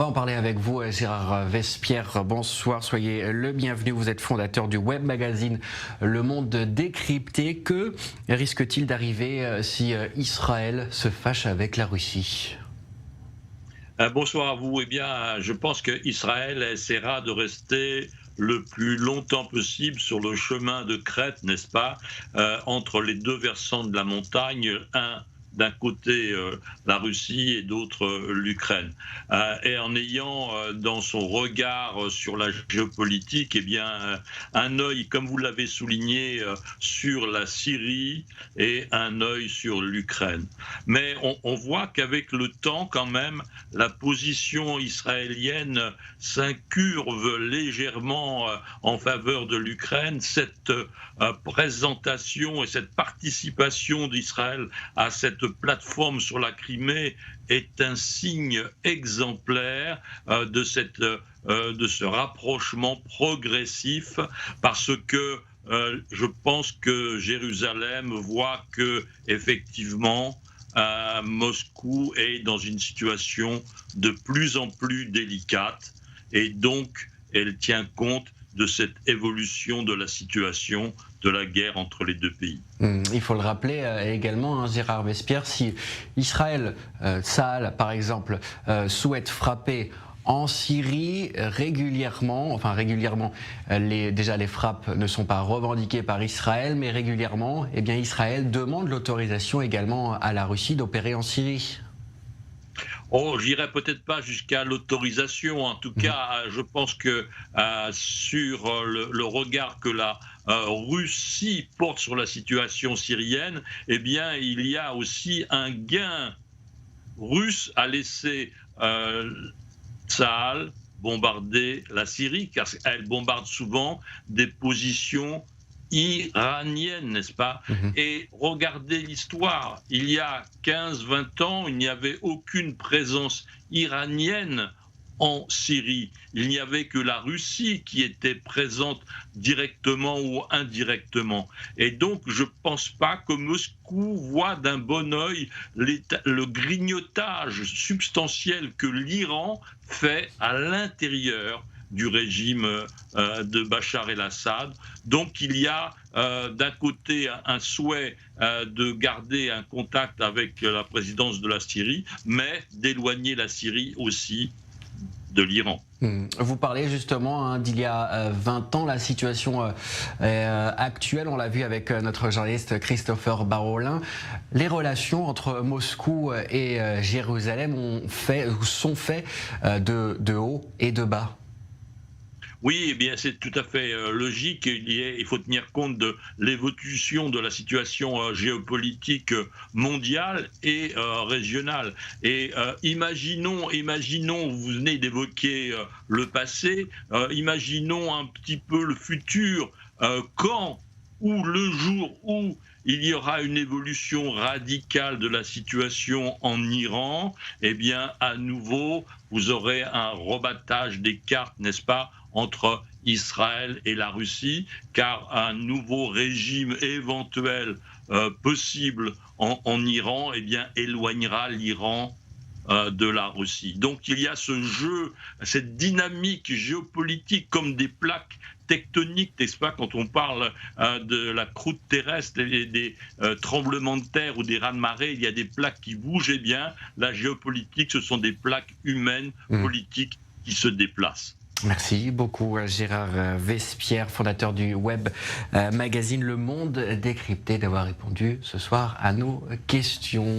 On va en parler avec vous, Gérard Vespierre. Bonsoir, soyez le bienvenu. Vous êtes fondateur du web magazine Le Monde décrypté. Que risque-t-il d'arriver si Israël se fâche avec la Russie ? Bonsoir à vous. Eh bien, je pense qu'Israël essaiera de rester le plus longtemps possible sur le chemin de crête, n'est-ce pas, entre les deux versants de la montagne, un d'un côté la Russie et d'autre l'Ukraine. Et en ayant dans son regard sur la géopolitique, eh bien, un œil, comme vous l'avez souligné, sur la Syrie et un œil sur l'Ukraine. Mais on voit qu'avec le temps, quand même, la position israélienne s'incurve légèrement en faveur de l'Ukraine. Cette présentation et cette participation d'Israël à cette plateforme sur la Crimée est un signe exemplaire de ce rapprochement progressif, parce que je pense que Jérusalem voit que effectivement Moscou est dans une situation de plus en plus délicate, et donc elle tient compte de cette évolution de la situation de la guerre entre les deux pays. Il faut le rappeler également, Gérard Vespierre, si Israël, Tsahal par exemple, souhaite frapper en Syrie régulièrement, déjà les frappes ne sont pas revendiquées par Israël, mais régulièrement, eh bien Israël demande l'autorisation également à la Russie d'opérer en Syrie. Oh, j'irai peut-être pas jusqu'à l'autorisation. En tout cas, je pense que sur le regard que la Russie porte sur la situation syrienne, eh bien, il y a aussi un gain russe à laisser Tsahal bombarder la Syrie, car elle bombarde souvent des positions iranienne, n'est-ce pas? Et regardez l'histoire, il y a 15-20 ans, il n'y avait aucune présence iranienne en Syrie. Il n'y avait que la Russie qui était présente directement ou indirectement. Et donc, je ne pense pas que Moscou voit d'un bon œil le grignotage substantiel que l'Iran fait à l'intérieur du régime de Bachar el-Assad. Donc il y a d'un côté un souhait de garder un contact avec la présidence de la Syrie, mais d'éloigner la Syrie aussi de l'Iran. Vous parlez justement d'il y a 20 ans, la situation actuelle, on l'a vu avec notre journaliste Christopher Barolin. Les relations entre Moscou et Jérusalem sont faites de haut et de bas. Oui, eh bien c'est tout à fait logique. Il faut tenir compte de l'évolution de la situation géopolitique mondiale et régionale. Et imaginons, vous venez d'évoquer le passé, imaginons un petit peu le futur, quand ou le jour où il y aura une évolution radicale de la situation en Iran, eh bien, à nouveau, vous aurez un rebattage des cartes, n'est-ce pas, entre Israël et la Russie, car un nouveau régime éventuel possible en Iran, eh bien, éloignera l'Iran de la Russie. Donc il y a ce jeu, cette dynamique géopolitique comme des plaques tectoniques, n'est-ce pas, quand on parle de la croûte terrestre et des tremblements de terre ou des raz-de-marée, il y a des plaques qui bougent. Eh bien, la géopolitique, ce sont des plaques humaines, politiques qui se déplacent. Merci beaucoup Gérard Vespierre, fondateur du web magazine Le Monde décrypté, d'avoir répondu ce soir à nos questions.